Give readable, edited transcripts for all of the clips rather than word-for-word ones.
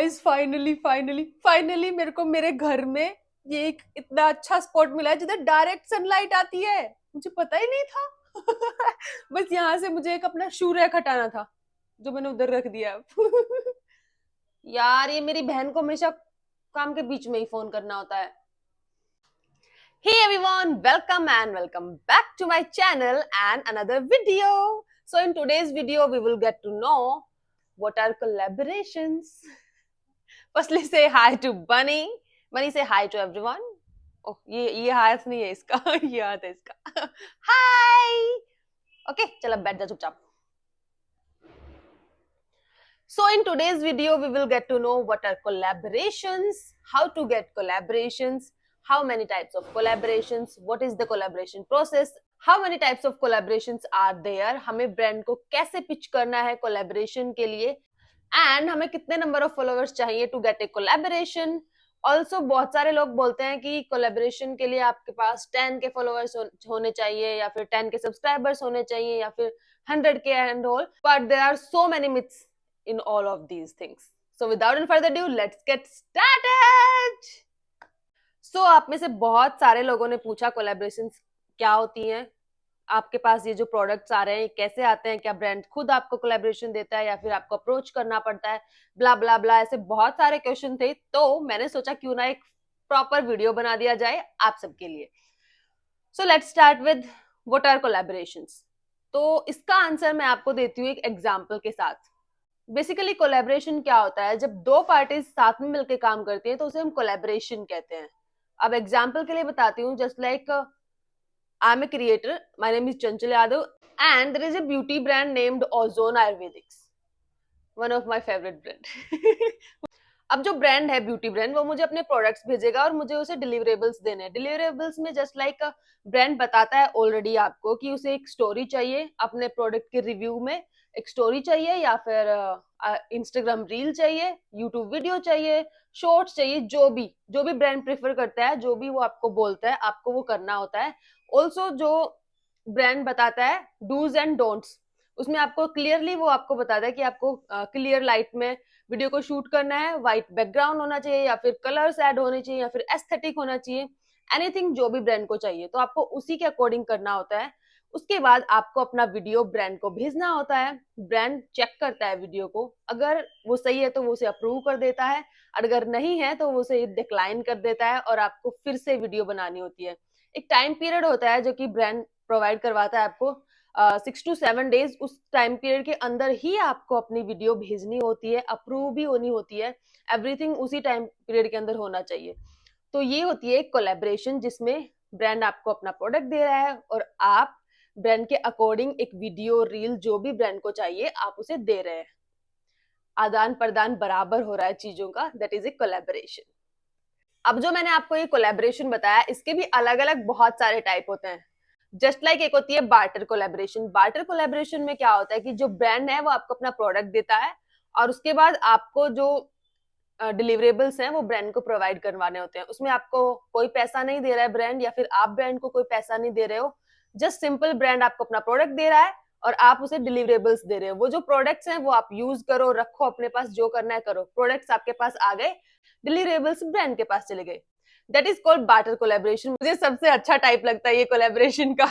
Guys finally finally finally मेरे को मेरे घर में ये एक इतना अच्छा स्पॉट मिला है जिधर डायरेक्ट सनलाइट आती है। मुझे पता ही नहीं था। बस यहाँ से मुझे एक अपना शू रैक हटाना था जो मैंने उधर रख दिया है। यार ये मेरी बहन को हमेशा काम के बीच में ही फोन करना होता है। Hey everyone, welcome back to my channel and another video. So in today's video we will get to know what are collaborations. Firstly say hi to Bunny. Bunny say hi to everyone. Oh ये हाथ नहीं है इसका ये हाथ है इसका Hi. Okay चल अब बैठ जा चुपचाप. So in today's video we will get to know what are collaborations, how to get collaborations, how many types of collaborations, what is the collaboration process, how many types of collaborations are there, हमें brand को कैसे pitch करना है collaboration के लिए and हमें कितने number of followers चाहिए to get a collaboration. Also बहुत सारे लोग बोलते हैं कि कोलैबोरेशन के लिए आपके पास 10 के फॉलोअर्स होने चाहिए या फिर 10 के सब्सक्राइबर्स होने चाहिए या फिर 100 के and all, but there are so many myths in all of these things. So without any further ado, let's get started. So आप में से बहुत सारे लोगों ने पूछा कोलैबोरेशंस क्या होती हैं, आपके पास ये जो प्रोडक्ट्स आ रहे हैं कैसे आते हैं, क्या ब्रांड खुद आपको कोलैबोरेशन देता है या फिर आपको अप्रोच करना पड़ता है, ब्ला ब्ला ब्ला, ऐसे बहुत सारे क्वेश्चन थे. तो मैंने सोचा क्यों ना एक प्रॉपर वीडियो बना दिया जाए आप सबके लिए. So let's start with what are collaborations. तो इसका आंसर मैं आपको देती हूँ एक एग्जाम्पल के साथ. बेसिकली कोलैबोरेशन क्या होता है, जब दो पार्टीज साथ में मिलकर काम करती हैं तो उसे हम कोलैबोरेशन कहते हैं. अब एग्जांपल के लिए बताती हूँ. Just like I am a creator, my name is Chanchal Yadav and there is a beauty brand named Ozone Ayurvedics, one of my favourite brand. अब जो ब्रांड है ब्यूटी ब्रांड वो मुझे अपने प्रोडक्ट्स भेजेगा और मुझे उसे डिलीवरेबल्स देने हैं. डिलीवरेबल्स में जस्ट लाइक ब्रांड बताता है ऑलरेडी आपको कि उसे एक स्टोरी चाहिए अपने प्रोडक्ट के रिव्यू में, एक स्टोरी चाहिए या फिर इंस्टाग्राम रील चाहिए, यूट्यूब वीडियो चाहिए, शॉर्ट्स चाहिए, जो भी ब्रांड प्रेफर करता है, जो भी वो आपको बोलता है आपको वो करना होता है. ऑल्सो जो ब्रांड बताता है डूज एंड डोंट्स, उसमें आपको क्लियरली वो आपको बताता है कि आपको क्लियर लाइट में वीडियो को शूट करना है, व्हाइट बैकग्राउंड होना चाहिए या फिर कलर्स ऐड होने चाहिए या फिर एस्थेटिक होना चाहिए, एनीथिंग जो भी ब्रांड को चाहिए तो आपको उसी के अकॉर्डिंग करना होता है. उसके बाद आपको अपना वीडियो ब्रांड को भेजना होता है. ब्रांड चेक करता है वीडियो को, अगर वो सही है तो वो उसे अप्रूव कर देता है, अगर नहीं है तो वो उसे डिक्लाइन कर देता है और आपको फिर से वीडियो बनानी होती है. एक टाइम पीरियड होता है जो कि ब्रांड प्रोवाइड करवाता है आपको 6 to 7 days. उस टाइम पीरियड के अंदर ही आपको अपनी वीडियो भेजनी होती है, अप्रूव भी होनी होती है, एवरीथिंग उसी टाइम पीरियड के अंदर होना चाहिए. तो ये होती है एक कोलैबोरेशन जिसमें ब्रांड आपको अपना प्रोडक्ट दे रहा है और आप ब्रांड के अकॉर्डिंग एक वीडियो रील जो भी ब्रांड को चाहिए आप उसे दे रहे हैं. आदान प्रदान बराबर हो रहा है चीजों का, दैट इज ए कोलैबोरेशन. अब जो मैंने आपको ये कोलैबोरेशन बताया इसके भी अलग अलग बहुत सारे टाइप होते हैं. जस्ट लाइक एक होती है बार्टर कोलैबोरेशन. बार्टर कोलैबोरेशन में क्या होता है कि जो ब्रांड है वो आपको अपना प्रोडक्ट देता है और उसके बाद आपको जो डिलीवरेबल्स हैं वो ब्रांड को प्रोवाइड करवाने होते हैं. उसमें आपको कोई पैसा नहीं दे रहा है ब्रांड या फिर आप ब्रांड को कोई पैसा नहीं दे रहे हो. जस्ट सिंपल ब्रांड आपको अपना प्रोडक्ट दे रहा है और आप उसे डिलीवरेबल्स दे रहे हो. वो जो प्रोडक्ट्स हैं वो आप यूज करो, रखो अपने पास, जो करना है करो. प्रोडक्ट्स आपके पास आ गए, डिलीवरेबल्स ब्रांड के पास चले गए. That is called barter collaboration. मुझे सबसे अच्छा टाइप लगता है ये कोलैबोरेशन का.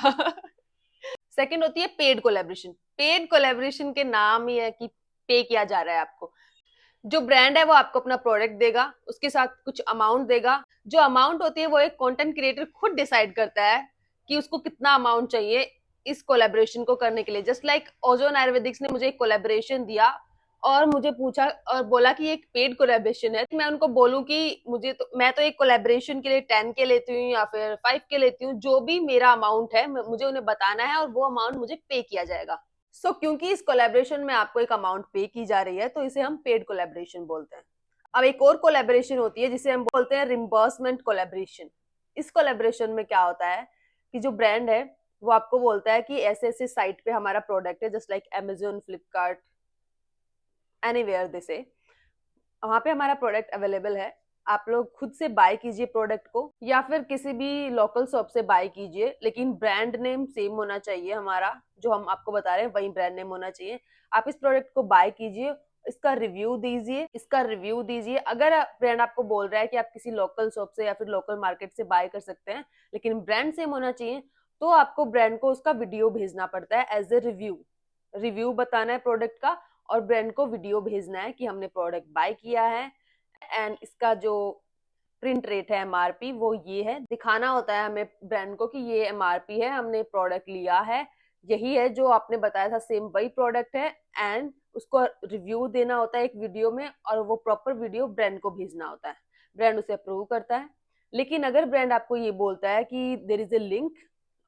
सेकंड होती है पेड कोलैबोरेशन. पेड कोलैबोरेशन के नाम ही है कि पे किया जा रहा है आपको. जो ब्रांड है वो आपको अपना प्रोडक्ट देगा, उसके साथ कुछ अमाउंट देगा. जो अमाउंट होती है वो एक कंटेंट क्रिएटर खुद डिसाइड करता है कि उसको कितना अमाउंट चाहिए इस कोलैबोरेशन को करने के लिए. जस्ट लाइक ओजोन आयुर्वेदिक्स ने मुझे एक कोलैबोरेशन दिया और मुझे पूछा और बोला कि एक पेड कोलैबोरेशन है, तो मैं उनको बोलूं कि मैं तो एक कोलैबोरेशन के लिए 10 के लेती हूँ या फिर 5 के लेती हूँ, जो भी मेरा अमाउंट है मुझे उन्हें बताना है और वो अमाउंट मुझे पे किया जाएगा. क्योंकि इस कोलैबोरेशन में आपको एक अमाउंट पे की जा रही है तो इसे हम पेड कोलैबोरेशन बोलते हैं. अब एक और कोलैबोरेशन होती है जिसे हम बोलते हैं रिम्बर्समेंट कोलैबोरेशन. इस कोलैबोरेशन में क्या होता है कि जो ब्रांड है वो आपको बोलता है कि ऐसे ऐसे साइट पे हमारा प्रोडक्ट है, just like Amazon, Flipkart, anywhere they say, वहां पे हमारा प्रोडक्ट अवेलेबल है. आप लोग खुद से बाय कीजिए प्रोडक्ट को या फिर किसी भी लोकल शॉप से बाय कीजिए, लेकिन ब्रांड नेम सेम होना चाहिए. हमारा जो हम आपको बता रहे हैं वही ब्रांड नेम होना चाहिए. आप इस प्रोडक्ट को बाय कीजिए, इस इसका रिव्यू दीजिए, अगर ब्रांड आपको बोल रहा है कि आप किसी लोकल शॉप से या फिर लोकल मार्केट से बाय कर सकते हैं लेकिन ब्रांड सेम होना चाहिए, तो आपको ब्रांड को उसका वीडियो भेजना पड़ता है एज ए रिव्यू बताना है प्रोडक्ट का, और ब्रांड को वीडियो भेजना है कि हमने प्रोडक्ट बाय किया है एंड इसका जो प्रिंट रेट है एमआरपी वो ये है, दिखाना होता है हमें ब्रांड को कि ये एमआरपी है, हमने प्रोडक्ट लिया है, यही है जो आपने बताया था सेम वही प्रोडक्ट है, एंड उसको रिव्यू देना होता है एक वीडियो में, और वो प्रॉपर वीडियो ब्रांड को भेजना होता है, ब्रांड उसे अप्रूव करता है। लेकिन अगर ब्रांड आपको ये बोलता है कि देयर इज ए लिंक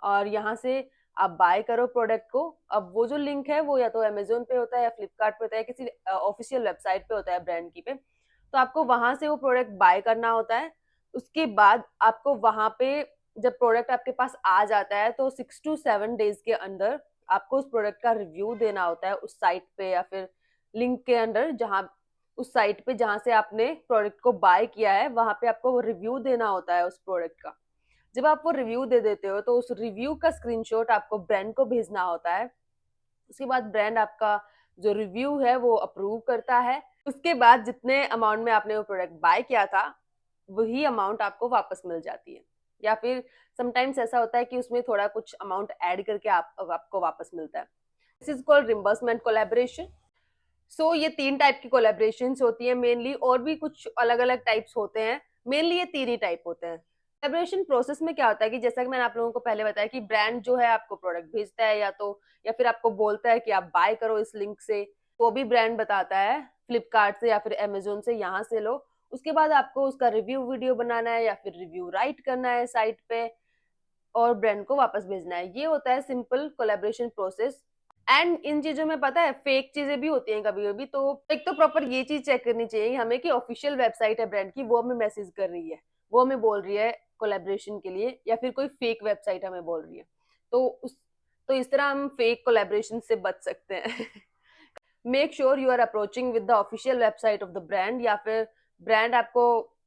और यहाँ से आप बाय करो प्रोडक्ट को, अब वो जो लिंक है वो या तो अमेजोन पे होता है या फ्लिपकार्ट पे होता है, किसी ऑफिशियल वेबसाइट पे होता है ब्रांड की पे, तो आपको वहां से वो प्रोडक्ट बाय करना होता है। उसके बाद आपको वहां पे जब प्रोडक्ट आपके पास आ जाता है तो 6 to 7 डेज के अंदर आपको उस प्रोडक्ट का रिव्यू देना होता है उस साइट पे या फिर लिंक के अंदर, जहां उस साइट पे जहां से आपने प्रोडक्ट को बाय किया है वहां पे आपको वो रिव्यू देना होता है उस प्रोडक्ट का। जब आप वो रिव्यू दे देते हो तो उस रिव्यू का स्क्रीनशॉट आपको ब्रांड को भेजना होता है। उसके बाद ब्रांड आपका जो रिव्यू है वो अप्रूव करता है। उसके बाद जितने अमाउंट में आपने वो प्रोडक्ट बाय किया था वही अमाउंट आपको वापस मिल जाती है, या फिर समटाइम्स ऐसा होता है कि उसमें थोड़ा कुछ अमाउंट ऐड करके आपको वापस मिलता है। This is called reimbursement collaboration. So ये 3 टाइप की कोलैबोरेशंस होती है मेनली, और भी कुछ अलग अलग टाइप्स होते हैं, मेनली ये 3 ही टाइप होते हैं। कोलैबोरेशन प्रोसेस में क्या होता है कि जैसा कि मैंने आप लोगों को पहले बताया कि ब्रांड जो है आपको प्रोडक्ट भेजता है या फिर आपको बोलता है कि आप बाय करो इस लिंक से, वो भी ब्रांड बताता है फ्लिपकार्ट से या फिर अमेजोन से, यहाँ से लो। उसके बाद आपको उसका रिव्यू वीडियो बनाना है या फिर रिव्यू राइट करना है साइट पे और ब्रांड को वापस भेजना है। ये होता है simple collaboration process. And in चीजों में पता है फेक चीजें भी होती हैं कभी कभी, तो एक तो प्रॉपर ये चीज चेक करनी चाहिए हमें कि ऑफिशियल वेबसाइट है ब्रांड की, वो हमें मैसेज कर रही है, वो हमें बोल रही है कोलैबोरेशन के लिए, या फिर कोई फेक वेबसाइट हमें बोल रही है। तो इस तरह हम फेक कोलैबोरेशन से बच सकते हैं। Make sure you are approaching with the official website of the brand, या फिर ब्रांड आपको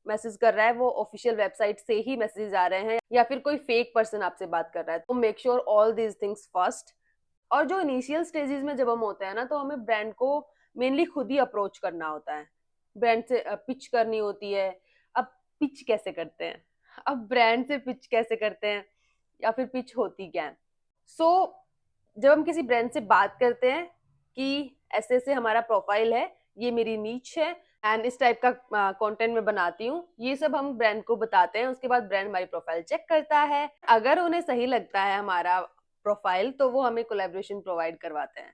मैसेज कर रहा है वो ऑफिशियल वेबसाइट से ही मैसेज आ रहे हैं, या फिर कोई फेक पर्सन आपसे बात कर रहा है। तो make sure all these things first. और जो इनिशियल स्टेजेस में जब हम होते हैं ना, तो हमें ब्रांड को मेनली खुद ही अप्रोच करना होता है, ब्रांड से पिच करनी होती है। अब पिच कैसे करते हैं, अब ब्रांड से पिच कैसे करते हैं, या फिर पिच होती क्या है। जब हम किसी ब्रांड से बात करते हैं कि ऐसे ऐसे हमारा प्रोफाइल है, ये मेरी नीच है एंड इस टाइप का कंटेंट मैं बनाती हूँ, ये सब हम ब्रांड को बताते हैं। उसके बाद ब्रांड हमारी प्रोफाइल चेक करता है, अगर उन्हें सही लगता है हमारा प्रोफाइल तो वो हमें कोलैबोरेशन प्रोवाइड करवाते हैं।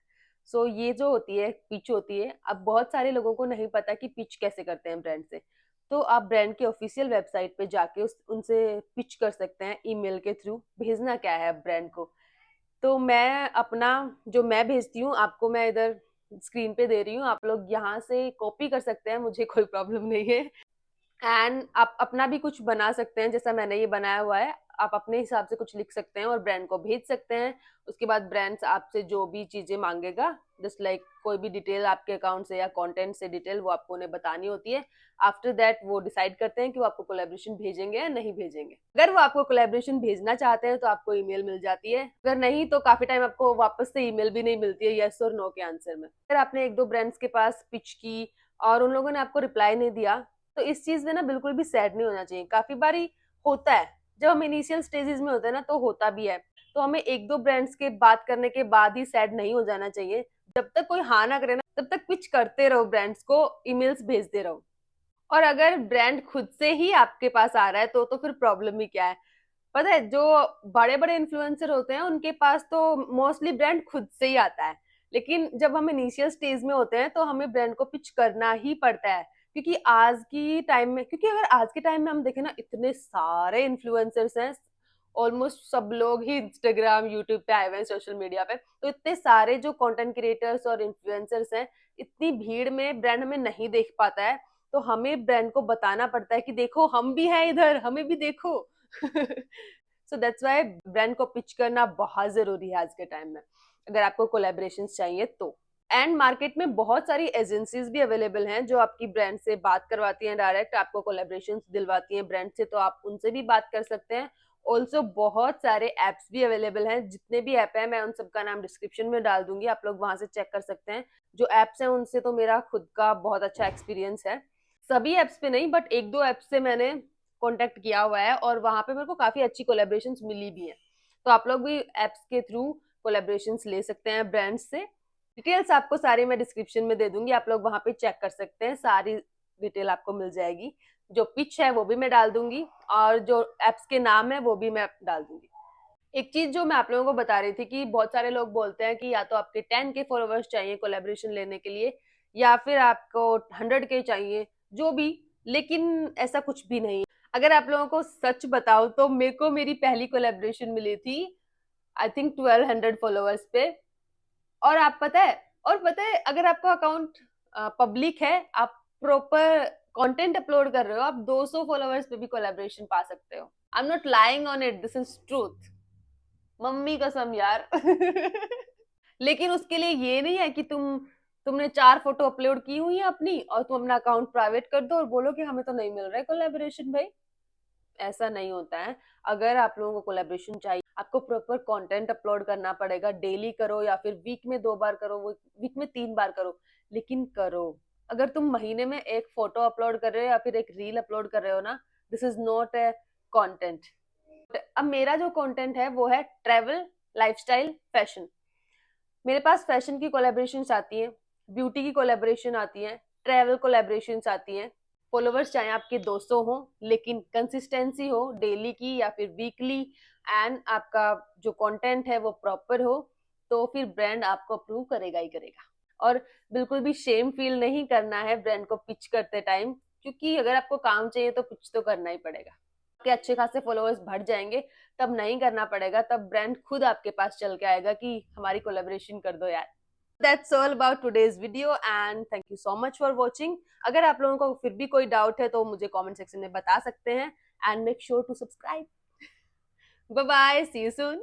ये जो होती है पिच होती है। अब बहुत सारे लोगों को नहीं पता कि पिच कैसे करते हैं ब्रांड से, तो आप ब्रांड के ऑफिशियल वेबसाइट पे जाके उनसे पिच कर सकते हैं ईमेल के थ्रू। भेजना क्या है ब्रांड को, तो मैं अपना जो मैं भेजती हूँ आपको मैं इधर स्क्रीन पे दे रही हूँ, आप लोग यहाँ से कॉपी कर सकते हैं, मुझे कोई प्रॉब्लम नहीं है। एंड आप अपना भी कुछ बना सकते हैं, जैसा मैंने ये बनाया हुआ है, आप अपने हिसाब से कुछ लिख सकते हैं और ब्रांड को भेज सकते हैं। उसके बाद ब्रांड्स आपसे जो भी चीजें मांगेगा, जस्ट लाइक कोई भी डिटेल आपके अकाउंट से या कंटेंट से डिटेल, वो आपको उन्हें बतानी होती है। आफ्टर दैट वो डिसाइड करते हैं कि वो आपको कोलैबोरेशन भेजेंगे या नहीं भेजेंगे। अगर वो आपको कोलैबोरेशन भेजना चाहते हैं तो आपको ईमेल मिल जाती है, अगर नहीं तो काफी टाइम आपको वापस से ईमेल भी नहीं मिलती है यस और नो के आंसर में। अगर आपने 1-2 ब्रांड्स के पास पिच की और उन लोगों ने आपको रिप्लाई नहीं दिया, तो इस चीज में ना बिल्कुल भी सैड नहीं होना चाहिए। काफी बारी होता है जब हम इनिशियल स्टेजेस में होते हैं ना, तो होता भी है, तो हमें 1-2 ब्रांड्स के बात करने के बाद ही सैड नहीं हो जाना चाहिए। जब तक कोई हाँ ना करे ना, तब तक पिच करते रहो, ब्रांड्स को ईमेल्स भेजते रहो। और अगर ब्रांड खुद से ही आपके पास आ रहा है तो फिर प्रॉब्लम ही क्या है। पता है जो बड़े बड़े इन्फ्लुएंसर होते हैं उनके पास तो मोस्टली ब्रांड खुद से ही आता है, लेकिन जब हम इनिशियल स्टेज में होते हैं तो हमें ब्रांड को पिच करना ही पड़ता है। क्योंकि अगर आज के टाइम में हम देखें ना, इतने सारे इन्फ्लुएंसर्स हैं, ऑलमोस्ट सब लोग ही इंस्टाग्राम यूट्यूब पे आए हुए हैं, सोशल मीडिया पे, तो इतने सारे जो कंटेंट क्रिएटर्स और इन्फ्लुएंसर्स हैं, इतनी भीड़ में ब्रांड हमें नहीं देख पाता है, तो हमें ब्रांड को बताना पड़ता है कि देखो हम भी हैं इधर, हमें भी देखो। सो दैट्स वाई ब्रांड को पिच करना बहुत जरूरी है आज के टाइम में, अगर आपको कोलैबोरेशन चाहिए तो। एंड मार्केट में बहुत सारी एजेंसीज भी अवेलेबल हैं जो आपकी ब्रांड से बात करवाती हैं, डायरेक्ट आपको कोलैबोरेशन दिलवाती हैं ब्रांड से, तो आप उनसे भी बात कर सकते हैं। ऑल्सो बहुत सारे एप्स भी अवेलेबल हैं, जितने भी ऐप हैं मैं उन सबका नाम डिस्क्रिप्शन में डाल दूंगी, आप लोग वहां से चेक कर सकते हैं। जो एप्स हैं उनसे तो मेरा खुद का बहुत अच्छा एक्सपीरियंस है। सभी एप्स पे नहीं, बट एक दो एप्स से मैंने कांटेक्ट किया हुआ है और वहां पे मेरे को काफी अच्छी कोलेब्रेशंस मिली भी हैं। तो आप लोग भी एप्स के थ्रू कोलेब्रेशंस ले सकते हैं ब्रांड्स से। डिटेल्स आपको सारी मैं डिस्क्रिप्शन में दे दूंगी, आप लोग वहां पे चेक कर सकते हैं, सारी डिटेल आपको मिल जाएगी। जो पिच है वो भी मैं डाल दूंगी और जो एप्स के नाम है वो भी मैं डाल दूंगी। एक चीज जो मैं आप लोगों को बता रही थी कि बहुत सारे लोग बोलते हैं कि या तो आपके 10K फॉलोअर्स चाहिए कोलेब्रेशन लेने के लिए, या फिर आपको 100K चाहिए, जो भी। लेकिन ऐसा कुछ भी नहीं। अगर आप लोगों को सच बताओ तो मेरे को मेरी पहली कोलेब्रेशन मिली थी आई थिंक 1200 फॉलोअर्स पे। और पता है अगर आपका अकाउंट पब्लिक है, आप प्रॉपर कंटेंट अपलोड कर रहे हो, आप 200 फॉलोअर्स पे भी कोलेब्रेशन पा सकते हो। I am not lying on it, this is truth. Mummy कसम यार। लेकिन उसके लिए ये नहीं है कि तुमने 4 फोटो अपलोड की हुई है अपनी और तुम अपना अकाउंट प्राइवेट कर दो और बोलो कि हमें तो नहीं मिल रहा है कोलैबोरेशन भाई। ऐसा नहीं होता है। अगर आप लोगों को कोलैबोरेशन चाहिए, आपको प्रॉपर कंटेंट अपलोड करना पड़ेगा। डेली करो या फिर वीक में 2 बार करो, वो वीक में 3 बार करो, लेकिन करो। अगर तुम महीने में एक फोटो अपलोड कर रहे हो या फिर एक रील अपलोड कर रहे हो ना, this is not a content. अब मेरा जो कंटेंट है वो है ट्रैवल, लाइफस्टाइल, फैशन। मेरे पास फैशन की कोलैबोरेशंस आती हैं, ब्यूटी की कोलैबोरेशन आती हैं, ट्रैवल कोलैबोरेशंस आती हैं। फॉलोवर्स चाहे आपके 200 हो, लेकिन कंसिस्टेंसी हो डेली की या फिर वीकली, एंड आपका जो कंटेंट है वो प्रॉपर हो, तो फिर ब्रांड आपको अप्रूव करेगा ही करेगा। और बिल्कुल भी शेम फील नहीं करना है ब्रांड को पिच करते टाइम, क्योंकि अगर आपको काम चाहिए तो पिच तो करना ही पड़ेगा। आपके अच्छे खासे फॉलोअर्स बढ़ जाएंगे, तब नहीं करना पड़ेगा, तब ब्रांड खुद आपके पास चल के आएगा कि हमारी कोलैबोरेशन कर दो यार। That's all about today's video and thank you so much for watching. अगर आप लोगों को फिर भी कोई डाउट है तो मुझे कमेंट सेक्शन में बता सकते हैं, and make sure to subscribe. Bye bye, see you soon.